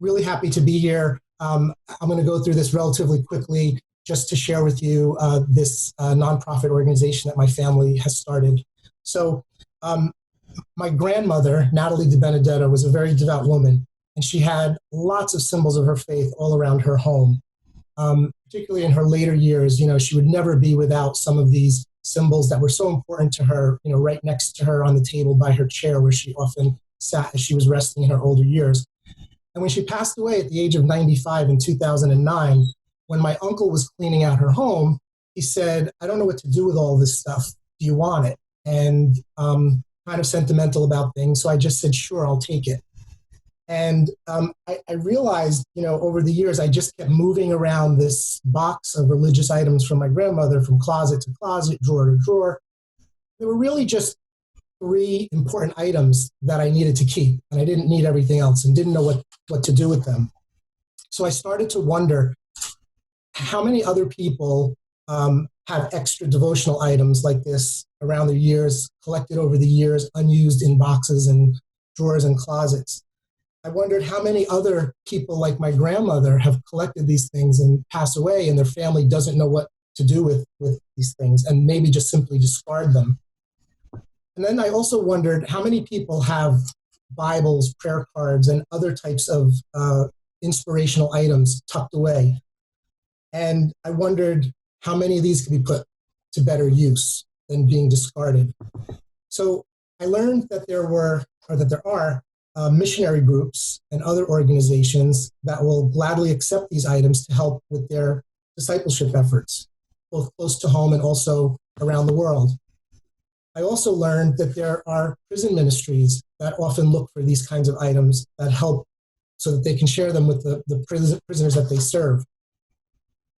Really happy to be here. I'm going to go through this relatively quickly just to share with you this nonprofit organization that my family has started. So my grandmother, Natalie de Benedetto, was a very devout woman, and she had lots of symbols of her faith all around her home. Particularly in her later years, she would never be without some of these symbols that were so important to her, right next to her on the table by her chair where she often sat as she was resting in her older years. And when she passed away at the age of 95 in 2009, when my uncle was cleaning out her home, he said, "I don't know what to do with all this stuff. Do you want it?" And kind of sentimental about things. So I just said, "Sure, I'll take it." And I realized, over the years, I just kept moving around this box of religious items from my grandmother, from closet to closet, drawer to drawer. There were really just 3 important items that I needed to keep, and I didn't need everything else and didn't know what to do with them. So I started to wonder how many other people have extra devotional items like this around their years, collected over the years, unused in boxes and drawers and closets. I wondered how many other people like my grandmother have collected these things and pass away, and their family doesn't know what to do with these things and maybe just simply discard them. And then I also wondered how many people have Bibles, prayer cards, and other types of inspirational items tucked away. And I wondered how many of these could be put to better use than being discarded. So I learned that there are missionary groups and other organizations that will gladly accept these items to help with their discipleship efforts, both close to home and also around the world. I also learned that there are prison ministries that often look for these kinds of items that help so that they can share them with the prisoners that they serve.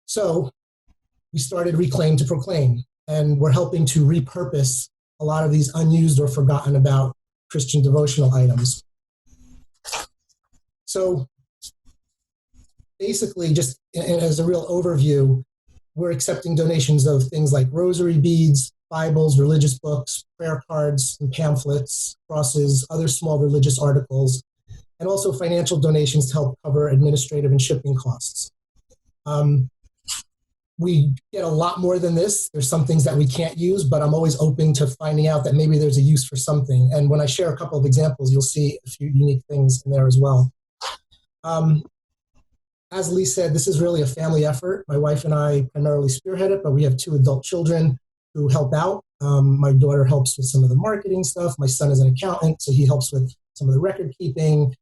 So we started Reclaim to Proclaim, and we're helping to repurpose a lot of these unused or forgotten about Christian devotional items. So basically, just as a real overview, we're accepting donations of things like rosary beads, Bibles, religious books, prayer cards and pamphlets, crosses, other small religious articles, and also financial donations to help cover administrative and shipping costs. We get a lot more than this. There's some things that we can't use, but I'm always open to finding out that maybe there's a use for something. And when I share a couple of examples, you'll see a few unique things in there as well. As Lee said, this is really a family effort. My wife and I primarily spearhead it, but we have 2 adult children who help out. My daughter helps with some of the marketing stuff. My son is an accountant, so he helps with some of the record keeping.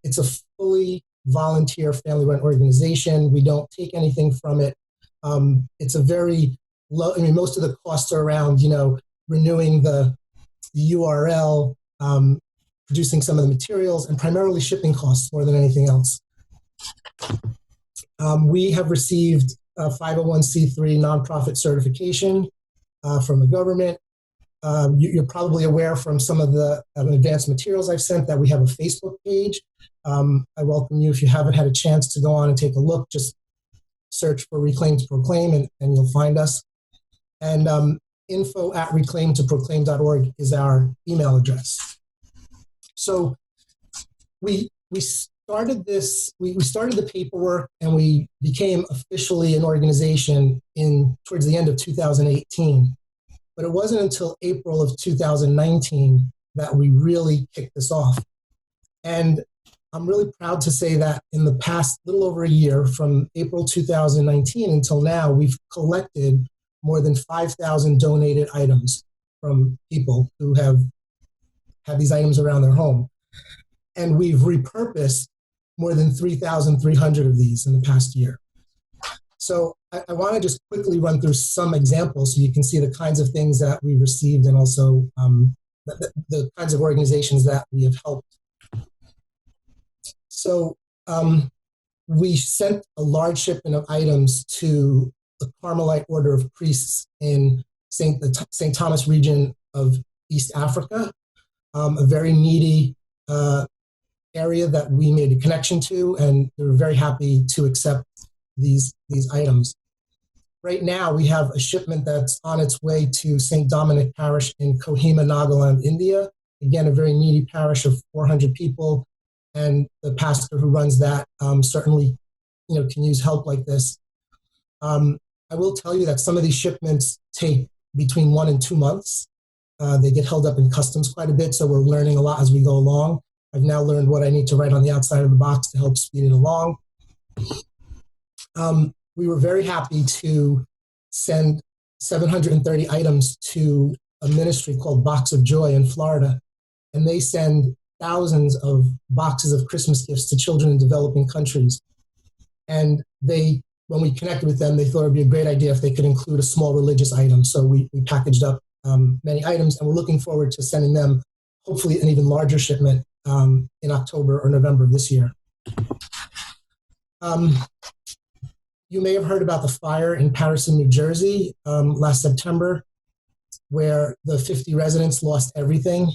It's a fully volunteer family-run organization. We don't take anything from it. It's a very low, most of the costs are around, renewing the URL, producing some of the materials, and primarily shipping costs more than anything else. We have received a 501c3 nonprofit certification from the government. You're probably aware from some of the advanced materials I've sent that we have a Facebook page. I welcome you, if you haven't had a chance, to go on and take a look. Just search for Reclaim to Proclaim and you'll find us. And info@reclaimtoproclaim.org is our email address. So we started this, we started the paperwork, and we became officially an organization towards the end of 2018. But it wasn't until April of 2019 that we really kicked this off. And I'm really proud to say that in the past little over a year, from April 2019 until now, we've collected more than 5,000 donated items from people who have had these items around their home. And we've repurposed more than 3,300 of these in the past year. So I want to just quickly run through some examples so you can see the kinds of things that we've received and also the kinds of organizations that we have helped. So we sent a large shipment of items to the Carmelite Order of Priests in St. Thomas region of East Africa, a very needy area that we made a connection to, and they were very happy to accept these items. Right now, we have a shipment that's on its way to St. Dominic Parish in Kohima, Nagaland, India. Again, a very needy parish of 400 people. and the pastor who runs that certainly, can use help like this. I will tell you that some of these shipments take between 1 and 2 months. They get held up in customs quite a bit, so we're learning a lot as we go along. I've now learned what I need to write on the outside of the box to help speed it along. We were very happy to send 730 items to a ministry called Box of Joy in Florida, and they send thousands of boxes of Christmas gifts to children in developing countries. And when we connected with them, they thought it would be a great idea if they could include a small religious item. So we packaged up many items, and we're looking forward to sending them hopefully an even larger shipment in October or November of this year. You may have heard about the fire in Patterson, New Jersey last September, where the 50 residents lost everything.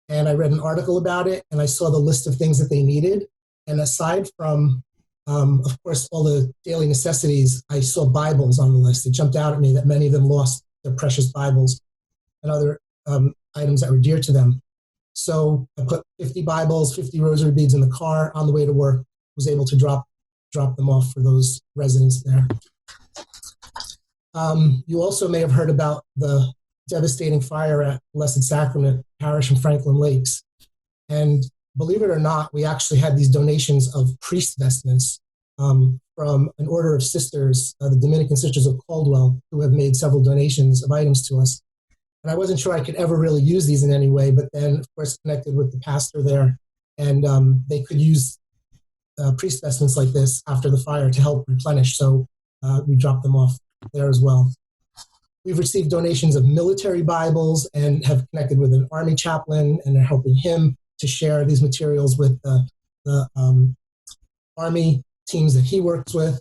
And I read an article about it, and I saw the list of things that they needed. And aside from, of course, all the daily necessities, I saw Bibles on the list. It jumped out at me that many of them lost their precious Bibles and other items that were dear to them. So I put 50 Bibles, 50 rosary beads in the car on the way to work, was able to drop them off for those residents there. You also may have heard about the devastating fire at Blessed Sacrament Parish in Franklin Lakes. And believe it or not, we actually had these donations of priest vestments from an order of sisters, the Dominican Sisters of Caldwell, who have made several donations of items to us. And I wasn't sure I could ever really use these in any way, but then, of course, connected with the pastor there, and they could use priest vestments like this after the fire to help replenish. So we dropped them off there as well. We've received donations of military Bibles and have connected with an Army chaplain, and are helping him to share these materials with the Army teams that he works with.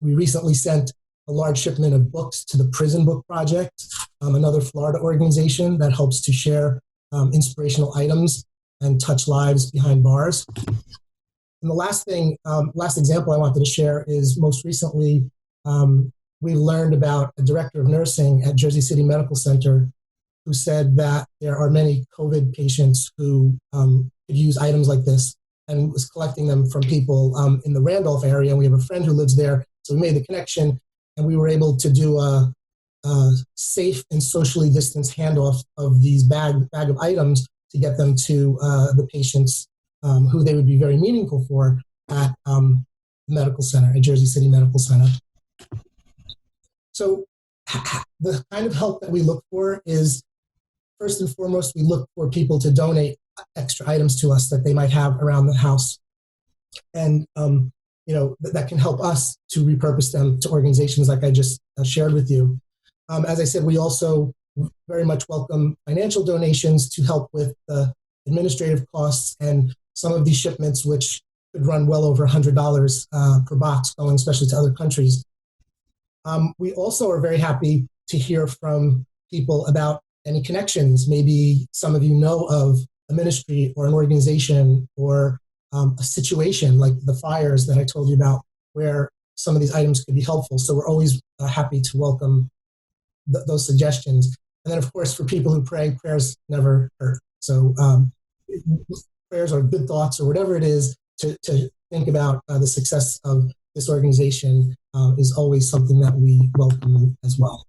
We recently sent a large shipment of books to the Prison Book Project, another Florida organization that helps to share inspirational items and touch lives behind bars. And the last example I wanted to share is most recently, we learned about a director of nursing at Jersey City Medical Center who said that there are many COVID patients who could use items like this, and was collecting them from people in the Randolph area. And we have a friend who lives there, so we made the connection, and we were able to do a safe and socially distanced handoff of these bag of items to get them to the patients who they would be very meaningful for at the medical center, at Jersey City Medical Center. So the kind of help that we look for is, first and foremost, we look for people to donate extra items to us that they might have around the house. And, that can help us to repurpose them to organizations like I just shared with you. As I said, we also very much welcome financial donations to help with the administrative costs and some of these shipments, which could run well over $100 per box, going especially to other countries. We also are very happy to hear from people about any connections. Maybe some of you know of a ministry or an organization or a situation like the fires that I told you about, where some of these items could be helpful. So we're always happy to welcome those suggestions. And then, of course, for people who pray, prayers never hurt. So prayers are good thoughts, or whatever it is, to think about the success of this organization is always something that we welcome as well.